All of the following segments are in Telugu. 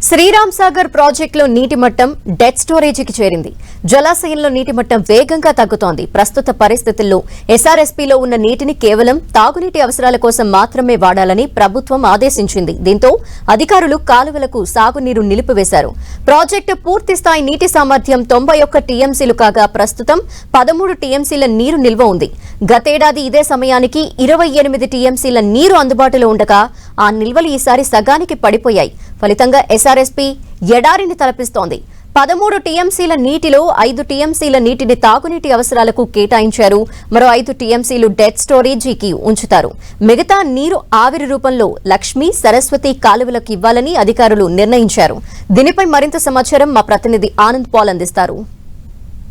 శ్రీరామ్ సాగర్ ప్రాజెక్టులో నీటి మట్టం డెడ్ స్టోరేజీకి చేరింది. జలాశయంలో నీటి మట్టం వేగంగా తగ్గుతోంది. ప్రస్తుత పరిస్థితుల్లో ఎస్ఆర్ఎస్పీలో ఉన్న నీటిని కేవలం తాగునీటి అవసరాల కోసం మాత్రమే వాడాలని ప్రభుత్వం ఆదేశించింది. దీంతో అధికారులు కాలువలకు సాగునీరు నిలిపివేశారు. ప్రాజెక్టు పూర్తిస్థాయి నీటి సామర్థ్యం 91 టీఎంసీలు కాగా ప్రస్తుతం 13 టీఎంసీల నీరు నిల్వ ఉంది. గతేడాది ఇదే సమయానికి 28 టీఎంసీల నీరు అందుబాటులో ఉండగా ఆ నిల్వలు ఈసారి సగానికి పడిపోయాయి. ఫలితంగా ఎస్ఆర్ఎస్పీ ఎడారిని తలపిస్తోంది. 13 టీఎంసీల నీటిలో 5 టీఎంసీల నీటిని తాగునీటి అవసరాలకు కేటాయించారు. మరో 5 టీఎంసీలు డెడ్ స్టోరేజీకి ఉంచుతారు. మిగతా నీరు ఆవిరి రూపంలో లక్ష్మీ, సరస్వతి కాలువలకు ఇవ్వాలని అధికారులు నిర్ణయించారు. దీనిపై మరింత సమాచారం మా ప్రతినిధి ఆనంద్ పాల్ అందిస్తారు.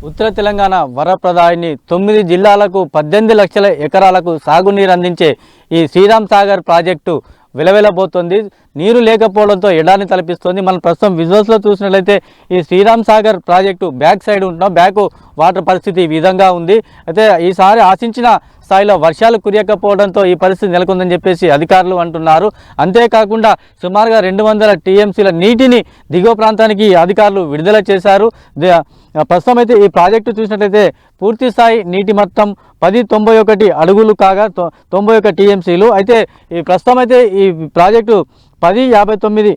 ఉత్తర తెలంగాణ వరప్రదాయిని 9 జిల్లాలకు 18 లక్షల ఎకరాలకు సాగునీరు అందించే ఈ శ్రీరామ్ సాగర్ ప్రాజెక్టు వెలవెలబోతోంది. నీరు లేకపోవడంతో ఎడారిని తలపిస్తోంది. మనం ప్రస్తుతం విజువల్స్లో చూసినట్లయితే ఈ Sriram Sagar project back side ఉంటున్నాం. బ్యాక్ వాటర్ పరిస్థితి ఈ విధంగా ఉంది. అయితే ఈసారి ఆశించిన స్థాయిలో వర్షాలు కురియకపోవడంతో ఈ పరిస్థితి నెలకొందని చెప్పేసి అధికారులు అంటున్నారు. అంతేకాకుండా సుమారుగా 200 టీఎంసీల నీటిని దిగువ ప్రాంతానికి అధికారులు విడుదల చేశారు. ప్రస్తుతం అయితే ఈ ప్రాజెక్టు చూసినట్లయితే పూర్తి స్థాయి నీటి మొత్తం 1091 అడుగులు కాగా 91 టీఎంసీలు. అయితే ఈ ప్రస్తుతం అయితే ఈ ప్రాజెక్టు 1059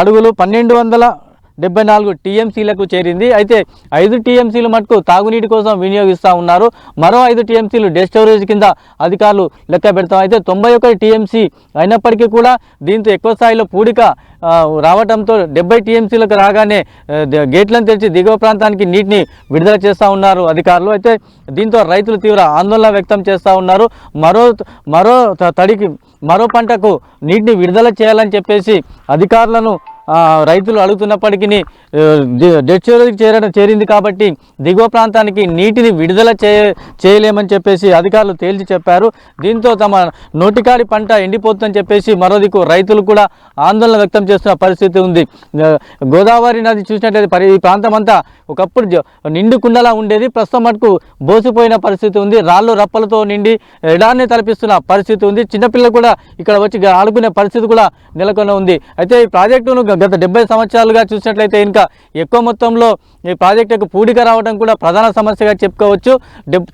అడుగులు 1274 టీఎంసీలకు చేరింది. అయితే 5 టీఎంసీలు మటుకు తాగునీటి కోసం వినియోగిస్తూ ఉన్నారు. మరో 5 టీఎంసీలు డెడ్ స్టోరేజ్ కింద అధికారులు లెక్క పెడతాం. అయితే 91 టీఎంసీ అయినప్పటికీ కూడా దీంతో ఎక్కువ స్థాయిలో పూడిక రావడంతో 70 టీఎంసీలకు రాగానే గేట్లను తెరిచి దిగువ ప్రాంతానికి నీటిని విడుదల చేస్తూ ఉన్నారు అధికారులు. అయితే దీంతో రైతులు తీవ్ర ఆందోళన వ్యక్తం చేస్తూ ఉన్నారు. మరో పంటకు నీటిని విడుదల చేయాలని చెప్పేసి అధికారులను రైతులు అడుగుతున్నప్పటికీ డెడ్ స్టోరేజ్కి చేరింది కాబట్టి దిగువ ప్రాంతానికి నీటిని విడుదల చేయలేమని చెప్పేసి అధికారులు తేల్చి చెప్పారు. దీంతో తమ నోటికాడి పంట ఎండిపోతుందని చెప్పేసి మరో దిక్కు రైతులు కూడా ఆందోళన వ్యక్తం చేస్తున్న పరిస్థితి ఉంది. గోదావరి నది చూసినట్లయితే ఈ ప్రాంతం అంతా ఒకప్పుడు నిండు కుండలా ఉండేది. ప్రస్తుతం మటుకు బోసిపోయిన పరిస్థితి ఉంది. రాళ్ళు రప్పలతో నిండి ఎడారిని తలపిస్తున్న పరిస్థితి ఉంది. చిన్నపిల్లలు కూడా ఇక్కడ వచ్చి ఆడుకునే పరిస్థితి కూడా నెలకొని ఉంది. అయితే ఈ ప్రాజెక్టును గత 70 సంవత్సరాలుగా చూసినట్లయితే ఇంకా ఎక్కువ మొత్తంలో ఈ ప్రాజెక్టుకు పూడిక రావడం కూడా ప్రధాన సమస్యగా చెప్పుకోవచ్చు.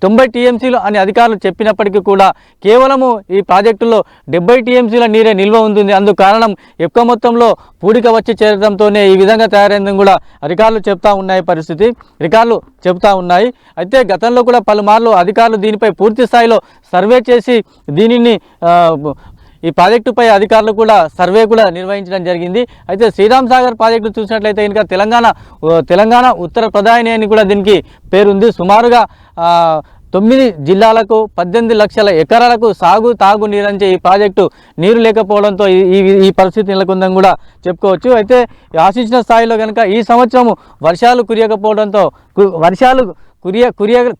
90 టీఎంసీలు అని అధికారులు చెప్పినప్పటికీ కూడా కేవలము ఈ ప్రాజెక్టులో 70 టీఎంసీల నీరే నిల్వ ఉంటుంది. అందుకు కారణం ఎక్కువ మొత్తంలో పూడిక వచ్చి చేరడంతోనే ఈ విధంగా తయారైందని కూడా అధికారులు చెప్తా ఉన్నాయి. అయితే గతంలో కూడా పలుమార్లు అధికారులు దీనిపై పూర్తి స్థాయిలో సర్వే చేసి దీనిని ఈ ప్రాజెక్టుపై అధికారులు కూడా సర్వే కూడా నిర్వహించడం జరిగింది. అయితే శ్రీరామ్ సాగర్ ప్రాజెక్టు చూసినట్లయితే ఇంకా తెలంగాణ ఉత్తర ప్రధాని అని కూడా దీనికి పేరుంది. సుమారుగా 9 జిల్లాలకు 18 లక్షల ఎకరాలకు తాగు నీరంచే ఈ ప్రాజెక్టు నీరు లేకపోవడంతో ఈ పరిస్థితి నెలకొందని కూడా చెప్పుకోవచ్చు. అయితే ఆశించిన స్థాయిలో కనుక ఈ సంవత్సరము వర్షాలు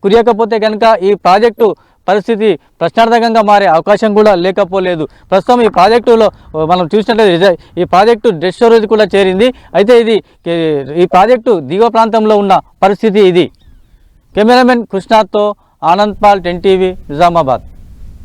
కురియకపోతే కనుక ఈ ప్రాజెక్టు పరిస్థితి ప్రశ్నార్థకంగా మారే అవకాశం కూడా లేకపోలేదు. ప్రస్తుతం ఈ ప్రాజెక్టులో మనం చూసినట్లయితే ఈ ప్రాజెక్టు డెడ్ స్టోరేజ్ కూడా చేరింది. అయితే ఈ ప్రాజెక్టు దిగువ ప్రాంతంలో ఉన్న పరిస్థితి ఇది. కెమెరామెన్ కృష్ణాతో ఆనంద్ పాల్, 10 టీవీ, నిజామాబాద్.